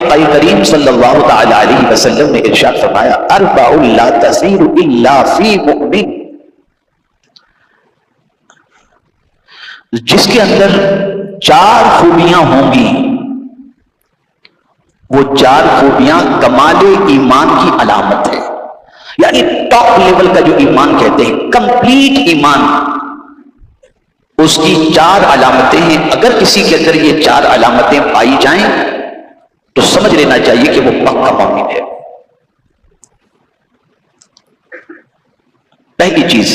کریم صلی اللہ تعالی علیہ وسلم نے ارشاد فرمایا اربع لا تزیر الا فی مؤمن، جس کے اندر 4 خوبیاں ہوں گی، وہ 4 خوبیاں کمال ایمان کی علامت ہے، یعنی ٹاپ لیول کا جو ایمان کہتے ہیں، کمپلیٹ ایمان، اس کی 4 علامتیں ہیں۔ اگر کسی کے اندر یہ 4 علامتیں پائی جائیں تو سمجھ لینا چاہیے کہ وہ پکا مومن ہے۔ پہلی چیز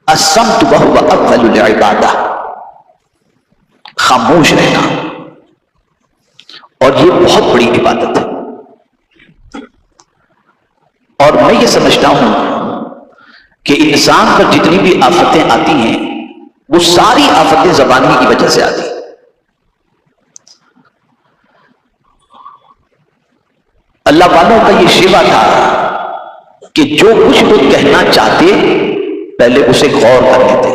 الصمت وهو افضل العبادہ، خاموش رہنا، اور یہ بہت بڑی عبادت ہے۔ اور میں یہ سمجھتا ہوں کہ انسان پر جتنی بھی آفتیں آتی ہیں وہ ساری آفتیں زبان کی وجہ سے آتی ہیں۔ اللہ والوں کا یہ شیوا تھا کہ جو کچھ وہ کہنا چاہتے پہلے اسے غور کر لیتے،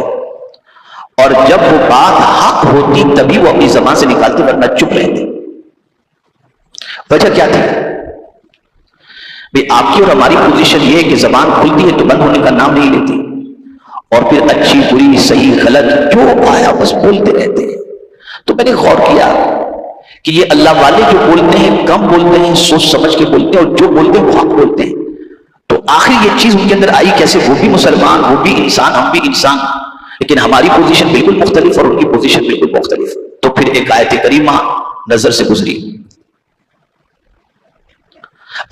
اور جب وہ بات حق ہوتی تبھی وہ اپنی زبان سے نکالتے، ورنہ چپ رہتے۔ وجہ کیا تھی؟ آپ کی اور ہماری پوزیشن یہ ہے کہ زبان کھلتی ہے تو بند ہونے کا نام نہیں لیتی، اور پھر اچھی بری صحیح غلط جو آیا بس بولتے رہتے ہیں۔ تو میں نے غور کیا کہ یہ اللہ والے جو بولتے ہیں کم بولتے ہیں، سوچ سمجھ کے بولتے ہیں، اور جو بولتے ہیں وہ حق بولتے ہیں۔ تو آخر یہ چیز ان کے اندر آئی کیسے؟ وہ بھی مسلمان، وہ بھی انسان، ہم بھی انسان، لیکن ہماری پوزیشن بالکل مختلف اور ان کی پوزیشن بالکل مختلف۔ تو پھر ایک آیت کریمہ نظر سے گزری،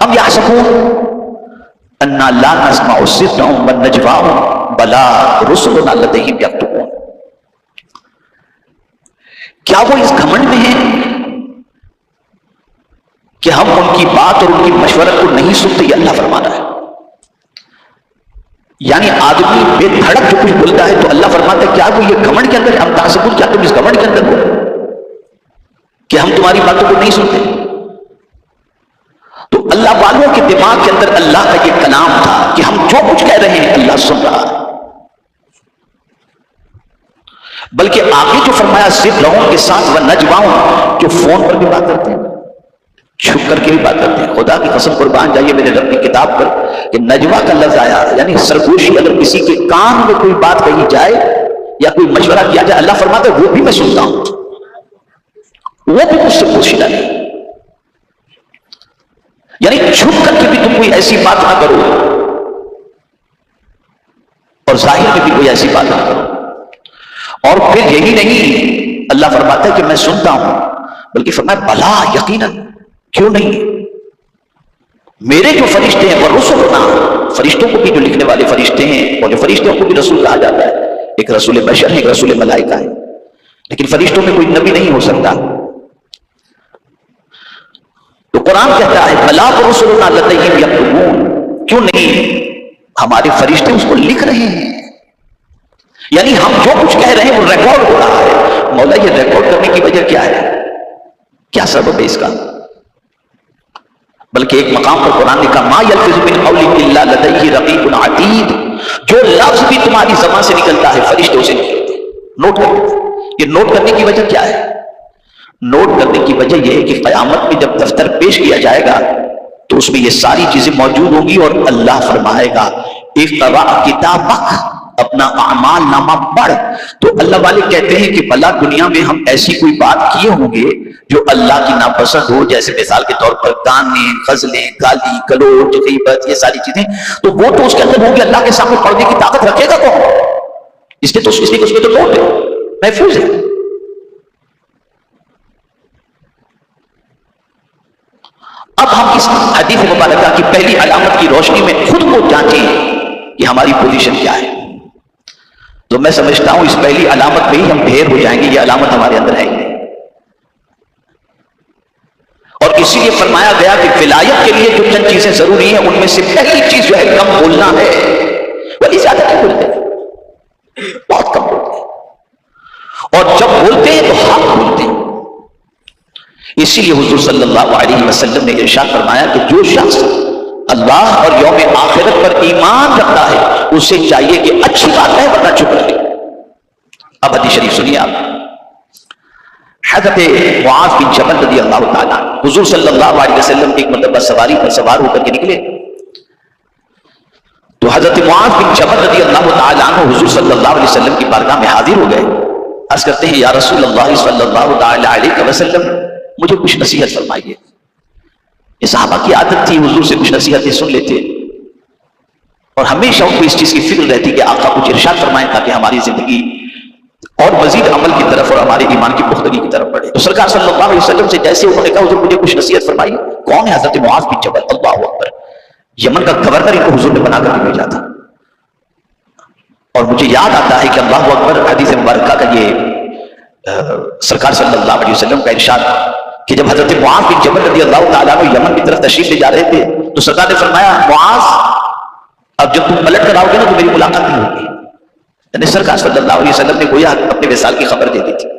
ام یحسبون انا لا نسمع سرهم ونجواهم بلا رسلنا لدیہم یکتبون، کیا وہ اس گھمنڈ میں ہیں کہ ہم ان کی بات اور ان کی مشورت کو نہیں سنتے؟ یہ اللہ فرما رہا ہے۔ یعنی آدمی بے دھڑک جو کچھ بولتا ہے تو اللہ فرماتا ہے کیا وہ یہ گھمنڈ کے اندر، ہم تعصب، کیا تم اس گھمنڈ کے اندر ہو کہ ہم تمہاری باتوں کو نہیں سنتے؟ تو اللہ والوں کے دماغ کے اندر اللہ کا یہ کلام تھا کہ ہم جو کچھ کہہ رہے ہیں اللہ سن رہا ہے۔ بلکہ آگے جو فرمایا صرف لوگوں کے ساتھ وہ نجواؤں، جو فون پر بھی بات کرتے ہیں، چھپ کر کے بھی بات کرتے ہیں، خدا کی قسم قربان جائیے میرے رب کی کتاب پر کہ نجوا کا لفظ آیا، یعنی سرگوشی، اگر کسی کے کان میں کوئی بات کہی جائے یا کوئی مشورہ کیا جائے، اللہ فرماتا ہے وہ بھی میں سنتا ہوں، وہ بھی مجھ سے پوچھنا نہیں۔ یعنی چھپ کر کے بھی تم کوئی ایسی بات نہ کرو اور ظاہر میں بھی کوئی ایسی بات نہ کرو۔ اور پھر یہی نہیں، اللہ فرماتا ہے کہ میں سنتا ہوں، بلکہ فرمایا بلا یقیناً، کیوں نہیں، میرے جو فرشتے ہیں وہ رسولنا، فرشتوں کو بھی جو لکھنے والے فرشتے ہیں، اور جو فرشتوں کو بھی رسول کہا جاتا ہے، ایک رسول بشر ہے، ایک رسول ملائکہ ہے، لیکن فرشتوں میں کوئی نبی نہیں ہو سکتا۔ تو قرآن کہتا ہے بلا رسولنا لدیہم یکتبون، کیوں نہیں، ہمارے فرشتے اس کو لکھ رہے ہیں، یعنی ہم جو کچھ کہہ رہے ہیں وہ ریکارڈ ہو رہا ہے۔ مولا یہ ریکارڈ کرنے کی وجہ کیا ہے؟ کیا سبب ہے اس کا؟ بلکہ ایک مقام پر قرآن نے کہا ما یلفظ من قول الا لدیہ رقیب عتید، جو لفظ بھی تمہاری زبان سے نکلتا ہے فرشتے اسے لکھتے ہیں، نوٹ کرتے ہیں۔ یہ نوٹ کرنے کی وجہ کیا ہے؟ نوٹ کرنے کی وجہ یہ ہے کہ قیامت میں جب دفتر پیش کیا جائے گا تو اس میں یہ ساری چیزیں موجود ہوں گی، اور اللہ فرمائے گا اقرأ کتابک، اپنا اعمال نامہ پڑھ۔ تو اللہ والے کہتے ہیں کہ بھلا دنیا میں ہم ایسی کوئی بات کیے ہوں گے جو اللہ کی ناپسند ہو، جیسے مثال کے طور پر گانے، غزلیں، گالی گلوچ، غیبت، یہ ساری چیزیں، تو وہ تو اس کے اندر ہوں گی، اللہ کے سامنے پڑھنے کی طاقت رکھے گا کون؟ اس لیے اس میں تو نوٹ ہے، محفوظ ہے۔ اب ہم اس حدیث مبارکہ کی پہلی علامت کی روشنی میں خود کو جانچیں کہ ہماری پوزیشن کیا ہے۔ تو میں سمجھتا ہوں اس پہلی علامت پہ ہی ہم ڈھیر ہو جائیں گے، یہ علامت ہمارے اندر ہے ہی نہیں۔ اور اسی لیے فرمایا گیا کہ ولایت کے لیے جو چند چیزیں ضروری ہیں ان میں سے پہلی چیز جو ہے کم بولنا ہے۔ ولی زیادہ نہیں بولتے، بہت کم بولتے ہیں، اور جب بولتے ہیں تو حق بولتے ہیں۔ اسی لیے حضور صلی اللہ علیہ وسلم نے ارشاد فرمایا کہ جو شخص اللہ اور یوم آخرت پر ایمان رکھتا ہے اسے چاہیے کہ اچھی بات ہے ورنہ چپ رہے۔ اب حدیث شریف سنیے آپ، حضرت معاذ بن جبل رضی اللہ تعالیٰ حضور صلی اللہ علیہ وسلم ایک مرتبہ سواری پر سوار ہو کر کے نکلے تو حضرت معاذ بن جبل رضی اللہ تعالیٰ عنہ حضور صلی اللہ علیہ وسلم کی بارگاہ میں حاضر ہو گئے. عرض کرتے ہیں یا رسول اللہ صلی اللہ تعالیٰ علیہ وسلم مجھے کچھ نصیحت فرمائیے. یہ صحابہ کی عادت تھی حضور سے کچھ نصیحتیں سن لیتے اور ہمیشہ ان کو اس چیز کی فکر رہتی کہ آقا کچھ ارشاد فرمائیں تاکہ ہماری زندگی اور مزید عمل کی طرف اور ہمارے ایمان کی پختگی کی طرف بڑھے. تو سرکار صلی اللہ علیہ وسلم سے جیسے انہوں نے کہا حضور مجھے کچھ نصیحت فرمائیے. کون ہے؟ حضرت معاذ بن جبل. اللہ اکبر. یمن کا گورنر ان کو حضور نے بنا کر کے بھیجا تھا. اور مجھے یاد آتا ہے کہ اللہ اکبر حدیث مبارکہ کا یہ سرکار صلی اللہ علیہ وسلم کا ارشاد کہ جب حضرت معاذ بن جبل رضی اللہ تعالیٰ عنہ یمن کی طرف تشریف لے جا رہے تھے تو سرکار نے فرمایا معاذ اب جب تم پلٹ کر آؤ گے نا تو میری ملاقات نہیں ہوگی. یعنی سرکار صلی اللہ علیہ وسلم نے گویا اپنے وصال کی خبر دے دی تھی.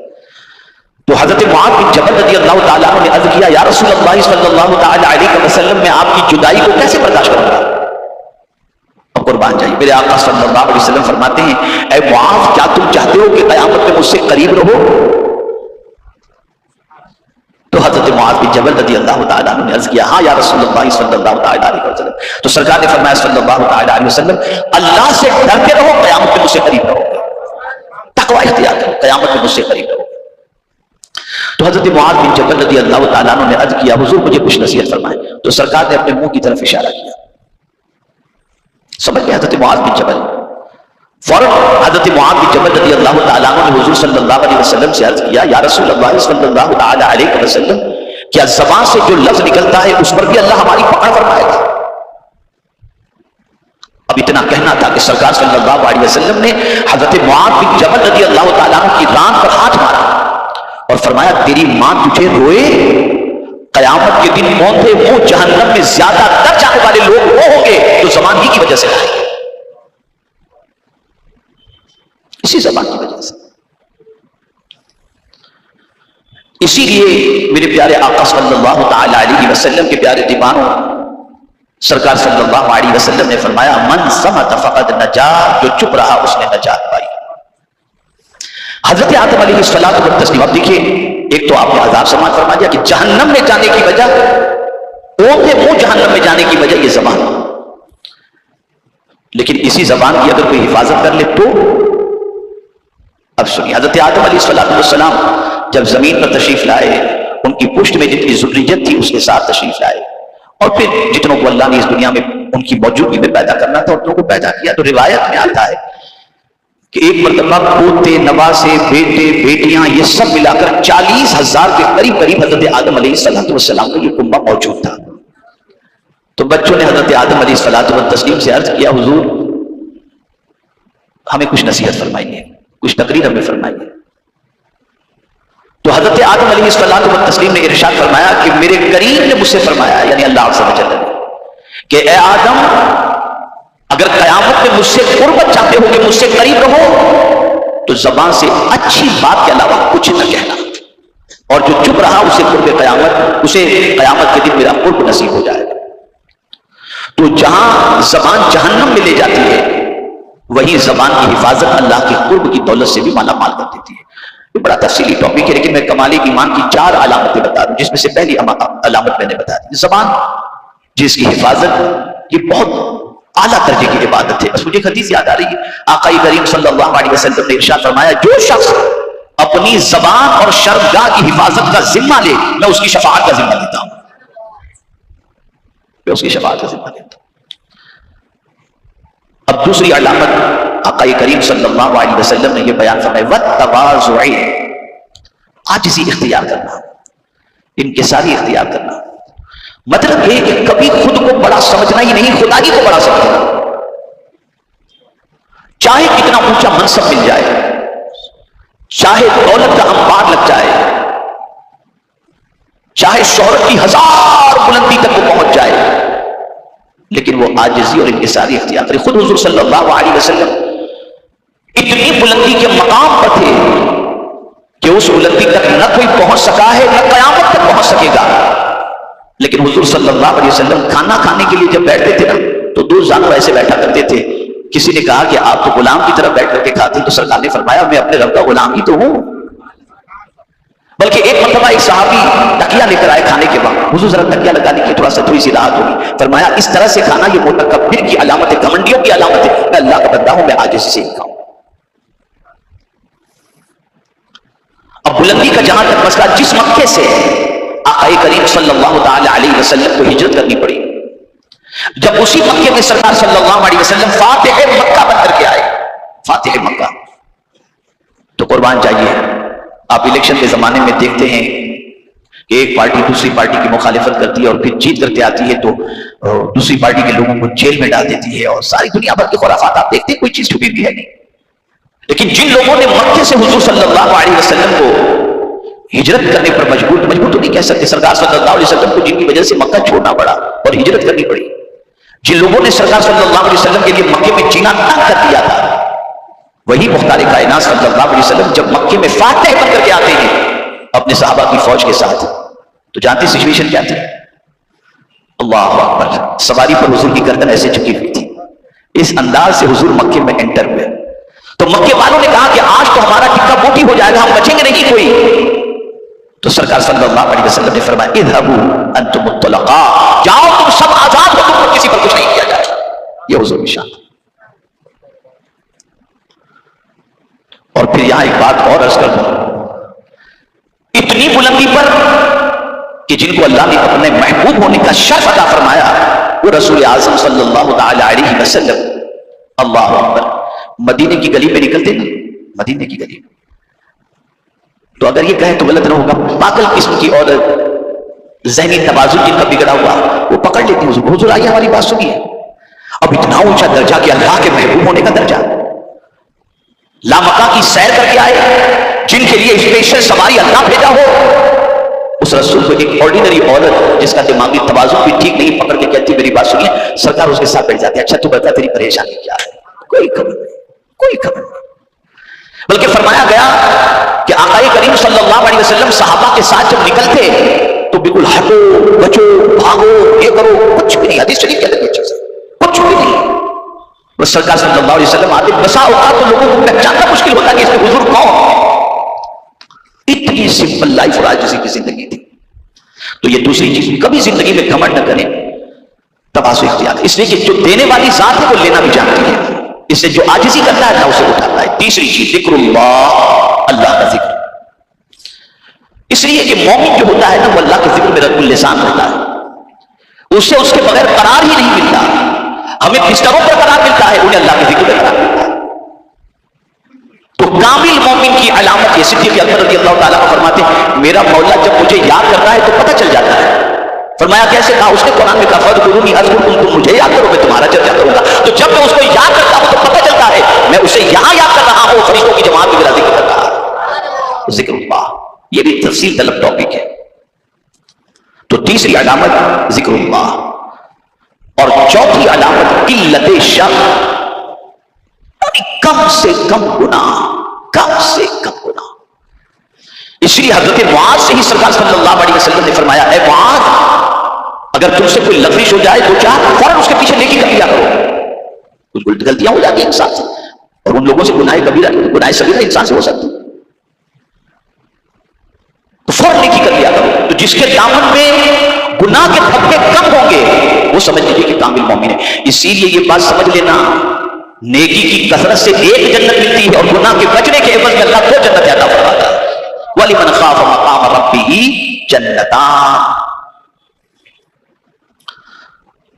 تو حضرت معاذ بن جبل رضی اللہ تعالیٰ عنہ نے عرض کیا یا رسول اللہ صلی اللہ تعالیٰ علیہ وسلم میں آپ کی جدائی کو کیسے برداشت کروں گا؟ اب قربان جائیے میرے آقا صلی اللہ علیہ وسلم فرماتے ہیں اے معاذ کیا تم چاہتے ہو کہ قیامت میں مجھ سے قریب رہو؟ تو حضرت معاذ بن جبل رضی اللہ تعالیٰ عنہ نے عرض کیا ہاں یا رسول اللہ صلی اللہ تعالیٰ علیہ وسلم. تو سرکار نے فرمایا صلی اللہ تعالیٰ علیہ وسلم اللہ سے ڈرتے رہو قیامت میں مجھ سے قریب رہو. تقوی اختیار کرو قیامت میں مجھ سے قریب رہو. تو حضرت معاذ بن جبل رضی اللہ تعالیٰ عنہ نے عرض کیا حضور مجھے کچھ نصیحت فرمائیں. تو سرکار نے اپنے منہ کی طرف اشارہ کیا. سمجھ گئے حضرت معاذ بن جبل. فوراً حضرت معاذ بن جبل رضی اللہ تعالیٰ عنہ نے حضور صلی اللہ علیہ وسلم سے عرض کیا یا رسول اللہ صلی اللہ تعالیٰ علیہ وسلم کیا زبان سے جو لفظ نکلتا ہے اس پر بھی اللہ ہماری پکڑ فرمائے گا؟ اب اتنا کہنا تھا کہ سرکار صلی اللہ علیہ وسلم نے حضرت معاذ بن جبل رضی اللہ تعالیٰ عنہ کی ران پر ہاتھ مارا اور فرمایا تیری ماں تجھے روئے. قیامت کے دن موندے منہ جہنم میں زیادہ تر جانے والے لوگ وہ ہوں گے جو زبان ہی کی وجہ سے آئے گے. اسی زبان کی وجہ سے. اسی لیے میرے پیارے آقا صلی اللہ تعالی علیہ وسلم کے پیارے دیوانوں سرکار صلی اللہ علیہ وسلم نے فرمایا من صمت فقد نجا جو چپ رہا اس نے نجات پائی. حضرت آدم علیہ الصلوۃ والتسلیم. اب دیکھیے ایک تو آپ نے عذاب سماعت فرما دیا کہ جہنم میں جانے کی وجہ اونھے منہ جہنم میں جانے کی وجہ یہ زبان. لیکن اسی زبان کی اگر کوئی حفاظت کر لے تو اب سنیے حضرت آدم علیہ السلام جب زمین پر تشریف لائے ان کی پشت میں جتنی ذریت تھی اس کے ساتھ تشریف لائے اور پھر جتنوں کو اللہ نے اس دنیا میں ان کی موجودگی میں پیدا کرنا تھا اتنوں کو پیدا کیا. تو روایت میں آتا ہے کہ ایک مرتبہ پوتے نواسے بیٹے بیٹیاں یہ سب ملا کر 40,000 کے قریب قریب حضرت آدم علیہ السلام کا یہ کنبہ موجود تھا. تو بچوں نے حضرت آدم علیہ السلام سے عرض کیا حضور ہمیں کچھ نصیحت فرمائیے کچھ تقریر ہمیں فرمائیے. تو حضرت آدم علیہ السلام نے ارشاد فرمایا کہ میرے کریم نے مجھ سے فرمایا یعنی اللہ عز و جل نے کہ اے آدم اگر قیامت میں مجھ سے قربت چاہتے ہو کہ مجھ سے قریب رہو تو زبان سے اچھی بات کے علاوہ کچھ نہ کہنا اور جو چپ رہا اسے قرب قیامت اسے قیامت کے دن میرا قرب نصیب ہو جائے گا. تو جہاں زبان جہنم میں لے جاتی ہے وہی زبان کی حفاظت اللہ کے قرب کی دولت سے بھی مالا مال کر دیتی ہے. یہ بڑا تفصیلی ٹاپک ہے لیکن میں کمال ایمان کی 4 علامتیں بتا دوں جس میں سے پہلی علامت میں نے بتا دی زبان جس کی حفاظت یہ بہت اعلیٰ درجے کی عبادت ہے. بس مجھے حدیث یاد آ رہی ہے آقا کریم صلی اللہ علیہ وسلم نے ارشاد فرمایا جو شخص اپنی زبان اور شرمگاہ کی حفاظت کا ذمہ لے میں اس کی شفاعت کا ذمہ لیتا ہوں. میں اس کی شفاعت کا ذمہ لیتا ہوں. اب دوسری علامت آقا کریم صلی اللہ علیہ وسلم نے یہ بیان فرمایا والتواضع عاجزی اختیار کرنا انکساری اختیار کرنا. مطلب یہ کہ کبھی خود کو بڑا سمجھنا ہی نہیں خدا ہی کو بڑا سمجھنا. چاہے کتنا اونچا منصب مل جائے چاہے دولت کا انبار لگ جائے چاہے شہرت کی 1000 بلندی تک وہ پہنچ جائے لیکن وہ عاجزی اور انکساری اختیار کرے. خود حضور صلی اللہ علیہ وسلم اتنی بلندی کے مقام پر تھے کہ اس بلندی تک نہ کوئی پہنچ سکا ہے نہ قیامت تک پہنچ سکے گا. لیکن حضور صلی اللہ علیہ وسلم کھانا کھانے کے لیے جب بیٹھتے تھے نا تو 2 جانور ایسے بیٹھا کرتے تھے. کسی نے کہا کہ آپ تو غلام کی طرف بیٹھ کر کے کھاتے تو سرکار نے فرمایا میں اپنے رب کا غلام ہی تو ہوں. بلکہ ایک مرتبہ ایک صحابی تکیہ لے کر آئے کھانے کے بعد، حضور ذرا تکیہ لگانے کی تھوڑی سی راحت ہوگی. فرمایا اس طرح سے کھانا یہ متکبر کی علامت ہے، گھمنڈیوں کی علامت ہے. میں اللہ کا بندہ ہوں، میں عاجزی سے ہی کھاؤں. اب بلندی کا جہاں تک مسئلہ، جس مکے سے آقا کریم صلی اللہ تعالی علیہ وسلم کو ہجرت کرنی پڑی، جب اسی مکے میں سرکار صلی اللہ علیہ وسلم فاتح مکہ بن کر کے آئے، فاتح مکہ، تو قربان جائیے آپ الیکشن کے زمانے میں دیکھتے ہیں کہ ایک پارٹی دوسری پارٹی کی مخالفت کرتی ہے اور پھر جیت کرتے آتی ہے تو دوسری پارٹی کے لوگوں کو جیل میں ڈال دیتی ہے، اور ساری دنیا بھر کے خرافات آپ دیکھتے ہیں، کوئی چیز چھپی بھی ہے نہیں. لیکن جن لوگوں نے مکے سے حضور صلی اللہ علیہ وسلم کو ہجرت کرنے پر مجبور تو نہیں کہہ سکتے، سرکار صلی اللہ علیہ وسلم کو جن کی وجہ سے مکہ چھوڑنا پڑا اور ہجرت کرنی پڑی، جن لوگوں نے سرکار صلی اللہ علیہ وسلم کے لیے مکے میں جینا تنگ کر دیا تھا، وہی مختار کائنات صلی اللہ علیہ وسلم جب مکے میں فاتح بن کر کے آتے ہیں اپنے صحابہ کی فوج کے ساتھ، تو جانتے سچویشن کیا تھی؟ اللہ اکبر، سواری پر حضور کی گردن ایسے جھکی ہوئی تھی. اس انداز سے حضور مکے میں انٹر ہوئے تو مکے والوں نے کہا کہ آج تو ہمارا ٹکا بوٹی ہو جائے گا، ہم بچیں گے نہیں کوئی. تو سرکار صلی اللہ علیہ وسلم نے فرمایا اذهبوا انتم الطلقاء، جاؤ تم سب آزاد ہو، تم کو کسی پر کچھ نہیں کیا جائے. یہ حضور کی شان. اور پھر یہاں ایک بات اور عرض کر دوں، اتنی بلندی پر کہ جن کو اللہ نے اپنے محبوب ہونے کا شرف عطا فرمایا وہ رسول اعظم صلی اللہ تعالی علیہ وسلم. اللہ اکبر، مدینے کی گلی میں نکلتے نا، مدینے کی گلی میں، تو اگر یہ کہیں تو غلط نہ ہوگا، پاگل قسم کی اور ذہنی توازن جن کا بگڑا ہوا وہ پکڑ لیتی ہیں حضور آئیے ہماری بات سنیے. اب اتنا اونچا درجہ کہ اللہ کے محبوب ہونے کا درجہ، لامکہ کی سیر کر کے آئے جن کے لیے اسپیشل سواری اللہ بھیجا ہو، اس رسول کو ایک آرڈینری عورت جس کا دماغی توازن بھی ٹھیک نہیں پکڑ کے کہتی میری بات سنیے، سرکار اس کے ساتھ بیٹھ جاتے، اچھا تو بتا تیری پریشانی کیا ہے؟ کوئی خبر نہیں، کوئی خبر نہیں. بلکہ فرمایا گیا کہ آقا کریم صلی اللہ علیہ وسلم صحابہ کے ساتھ جب نکلتے تو بالکل ہٹو بچو بھاگو یہ کرو، کچھ بھی نہیں. حدیث شریف کیا لگی اچھے سے، کچھ بھی نہیں. بس سرکار صلی اللہ علیہ وسلم آتے، بسا اوقات تو لوگوں کو پہچاننا مشکل ہوتا کہ اس میں حضور کون. اتنی سمپل لائف اور عاجزی کی زندگی تھی. تو یہ دوسری چیز، کبھی زندگی میں گھمنڈ نہ کریں، تواضع اختیار، اس لیے کہ جو دینے والی ذات ہے وہ لینا بھی جانتی ہے، اس سے جو عاجزی کرتا ہے اللہ اسے اٹھاتا ہے. تیسری چیز ذکر اللہ، اللہ کا ذکر. اس لیے کہ مومن جو ہوتا ہے نا وہ اللہ کے ذکر میں رب اللسان ہوتا ہے، اس سے اس کے بغیر قرار ہی نہیں ملتا. ہمیں بستروں پر قرار ملتا ہے، انہیں اللہ کے ذکر میں قرار ملتا ہے. تو کامل مومن کی علامت یہ، صدیق اکبر رضی اللہ تعالیٰ کو فرماتے ہیں میرا مولا جب مجھے یاد کرتا ہے تو پتہ چل جاتا ہے. فرمایا کیسے؟ کہا اس نے قرآن میں کہا فاذکرونی اذکرکم، تم مجھے یاد کرو میں تمہارا چرچا کروں گا. تو جب میں اس کو یاد کرتا ہوں تو پتہ چلتا ہے میں اسے یہاں یاد کر رہا ہوں، فرشتوں کی جماعت میں میرا ذکر کر رہا ہے. ذکر اللہ، یہ بھی تفصیل طلب ٹاپک ہے. تو تیسری علامت ذکر اللہ، اور چوتھی علامت قلت شر، کم سے کم گناہ، کم سے کم گناہ. اس لیے حضرت معاذ سے ہی سرکار صلی اللہ علیہ وسلم نے فرمایا اے معاذ اگر تم سے کوئی لفظ ہو جائے تو کیا فوراً اس کے پیچھے نیکی کر لیا کرو. کچھ غلطیاں ہو جاتی ہیں انسان سے، اور ان لوگوں سے گناہ کبیرہ گناہ صغیرہ انسان سے ہو سکتی، تو فوراً نیکی کر لیا کرو. تو جس کے دامن میں گناہ کے دھبے کم ہوں گے وہ سمجھ لیجیے کہ کامل مومن ہے. اسی لیے یہ بات سمجھ لینا، نیکی کی کثرت سے ایک جنت ملتی ہے اور گناہ کے بچنے کے عوض میں اللہ 2 جنت عطا فرماتا ہے. وَلِمَنْ خَافَ مَقَامَ رَبِّهِ جَنَّتَانِ.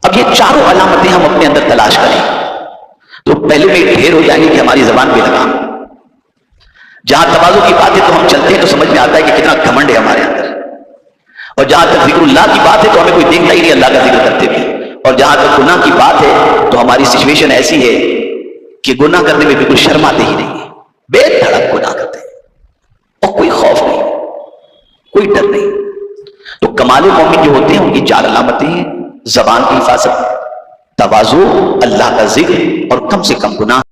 اب یہ چاروں علامتیں ہم اپنے اندر تلاش کریں تو پہلے میں ڈھیر ہو جائیں گے کہ ہماری زبان پہ لگام. جہاں تواضع کی بات ہے تو ہم چلتے ہیں تو سمجھ میں آتا ہے کہ کتنا گھمنڈ ہے ہمارے اندر، اور جہاں تک ذکر اللہ کی بات ہے تو ہمیں کوئی دیکھتا ہی نہیں اللہ کا ذکر کرتے ہوئے، اور جہاں تک گناہ کی بات ہے تو ہماری سچویشن ایسی ہے کہ گناہ کرنے میں بالکل شرم آتے ہی نہیں ہے، بے دھڑک گناہ کرتے ہیں اور کوئی خوف نہیں، کوئی ڈر نہیں. تو کمال مومن جو ہوتے ہیں ان کی 4 علامتیں ہیں: زبان کی حفاظت، تواضع، اللہ کا ذکر، اور کم سے کم گناہ.